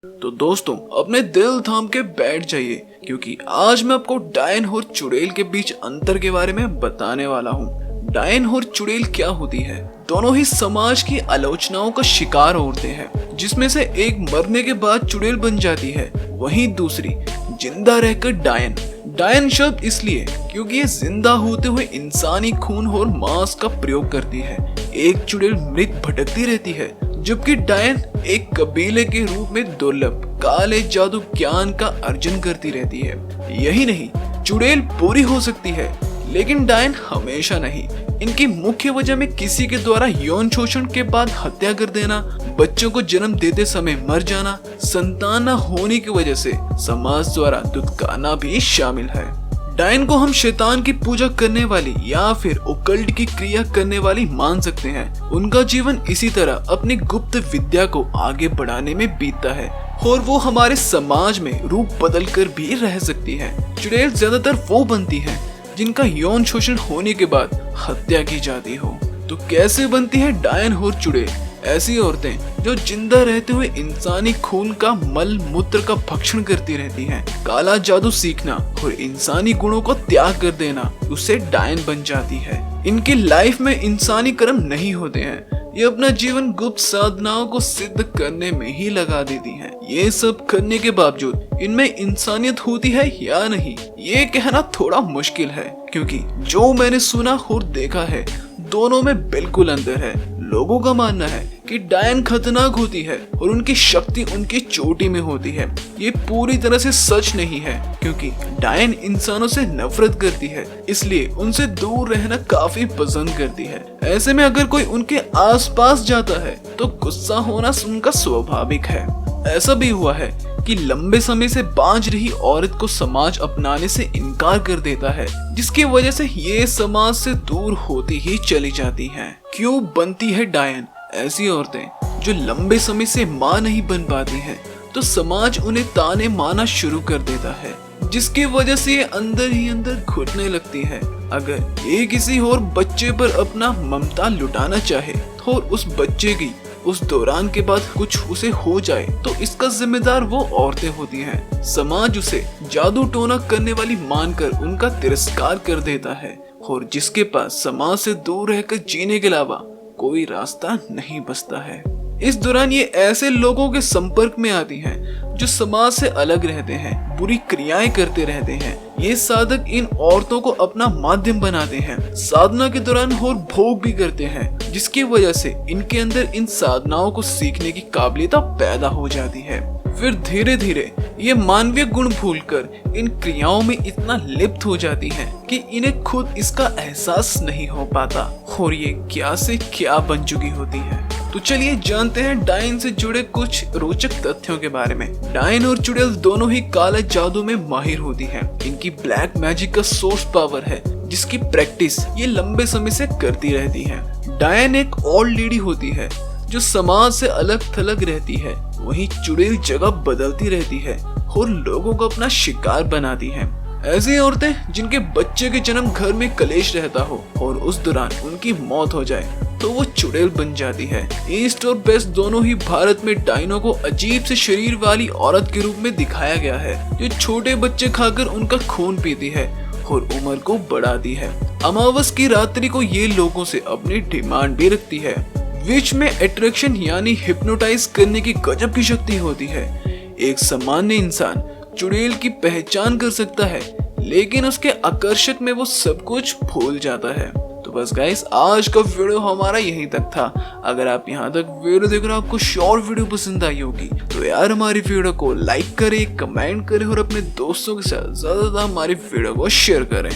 तो दोस्तों अपने दिल थाम के बैठ जाइए क्योंकि आज मैं आपको डायन और चुड़ैल के बीच अंतर के बारे में बताने वाला हूँ। डायन और चुड़ैल क्या होती है? दोनों ही समाज की आलोचनाओं का शिकार होते हैं, जिसमें से एक मरने के बाद चुड़ैल बन जाती है, वहीं दूसरी जिंदा रहकर डायन। डायन शब्द इसलिए क्योंकि ये जिंदा होते हुए इंसानी खून और मांस का प्रयोग करती है। एक चुड़ैल मृत भटकती रहती है, जबकि डायन एक कबीले के रूप में दुर्लभ काले जादू ज्ञान का अर्जन करती रहती है। यही नहीं, चुड़ैल बुरी हो सकती है लेकिन डायन हमेशा नहीं। इनकी मुख्य वजह में किसी के द्वारा यौन शोषण के बाद हत्या कर देना, बच्चों को जन्म देते समय मर जाना, संतान न होने की वजह से समाज द्वारा दुत्कारना भी शामिल है। डायन को हम शैतान की पूजा करने वाली या फिर ओकल्ट की क्रिया करने वाली मान सकते हैं। उनका जीवन इसी तरह अपनी गुप्त विद्या को आगे बढ़ाने में बीतता है और वो हमारे समाज में रूप बदल कर भी रह सकती है। चुड़ैल ज्यादातर वो बनती है जिनका यौन शोषण होने के बाद हत्या की जाती हो। तो कैसे बनती है डायन और चुड़ैल? ऐसी औरतें जो जिंदा रहते हुए इंसानी खून का मल मूत्र का भक्षण करती रहती हैं, काला जादू सीखना और इंसानी गुणों को त्याग कर देना उससे डायन बन जाती है। इनकी लाइफ में इंसानी कर्म नहीं होते हैं, ये अपना जीवन गुप्त साधनाओं को सिद्ध करने में ही लगा देती हैं। ये सब करने के बावजूद इनमें इंसानियत होती है या नहीं, ये कहना थोड़ा मुश्किल है, क्योंकि जो मैंने सुना और देखा है दोनों में बिल्कुल अंतर है। लोगों का मानना है कि डायन खतरनाक होती है और उनकी शक्ति उनकी चोटी में होती है। ये पूरी तरह से सच नहीं है, क्योंकि डायन इंसानों से नफरत करती है, इसलिए उनसे दूर रहना काफी पसंद करती है। ऐसे में अगर कोई उनके आसपास जाता है तो गुस्सा होना उनका स्वाभाविक है। ऐसा भी हुआ है कि लंबे समय से बांझ रही औरत को समाज अपनाने से इनकार कर देता है, जिसकी वजह से ये समाज से दूर होती ही चली जाती हैं। क्यों बनती है डायन? ऐसी औरतें जो लंबे समय से माँ नहीं बन पाती हैं, तो समाज उन्हें ताने मारना शुरू कर देता है, जिसकी वजह से ये अंदर ही अंदर घुटने लगती है। अगर ये किसी और बच्चे पर अपना ममता लुटाना चाहे और उस बच्चे की उस दौरान के बाद कुछ उसे हो जाए तो इसका जिम्मेदार वो औरतें होती हैं। समाज उसे जादू टोना करने वाली मानकर उनका तिरस्कार कर देता है और जिसके पास समाज से दूर रहकर जीने के अलावा कोई रास्ता नहीं बचता है। इस दौरान ये ऐसे लोगों के संपर्क में आती हैं जो समाज से अलग रहते हैं, बुरी क्रियाएं करते रहते हैं। ये साधक इन औरतों को अपना माध्यम बनाते हैं, साधना के दौरान और भोग भी करते हैं, जिसकी वजह से इनके अंदर इन साधनाओं को सीखने की काबिलियत पैदा हो जाती है। फिर धीरे धीरे ये मानवीय गुण भूलकर इन क्रियाओं में इतना लिप्त हो जाती हैं कि इन्हें खुद इसका एहसास नहीं हो पाता और ये क्या से क्या बन चुकी होती है। तो चलिए जानते हैं डायन से जुड़े कुछ रोचक तथ्यों के बारे में। डायन और चुड़ैल दोनों ही काले जादू में माहिर होती हैं। इनकी ब्लैक मैजिक का सोर्स पावर है, जिसकी प्रैक्टिस ये लंबे समय से करती रहती हैं। डायन एक ओल्ड लेडी होती है जो समाज से अलग थलग रहती है, वहीं चुड़ैल जगह बदलती रहती है और लोगों को अपना शिकार बनाती है। ऐसी औरतें जिनके बच्चे के जन्म घर में कलेश रहता हो और उस दौरान उनकी मौत हो जाए तो वो चुड़ैल बन जाती है। ईस्ट और वेस्ट दोनों ही भारत में डायनों को अजीब से शरीर वाली औरत के रूप में दिखाया गया है, जो छोटे बच्चे खाकर उनका खून पीती है और उम्र को बढ़ाती है। अमावस की रात्रि को ये लोगों से अपनी डिमांड भी रखती है। विच में अट्रैक्शन यानी हिप्नोटाइज करने की गजब की शक्ति होती है। एक सामान्य इंसान चुड़ैल की पहचान कर सकता है, लेकिन उसके आकर्षक में वो सब कुछ भूल जाता है। तो बस गाइस, आज का वीडियो हमारा यहीं तक था। अगर आप यहाँ तक वीडियो देख रहे हो, आपको शॉर्ट वीडियो पसंद आई होगी तो यार हमारी वीडियो को लाइक करें, कमेंट करें और अपने दोस्तों के साथ ज्यादा हमारी वीडियो को शेयर करें।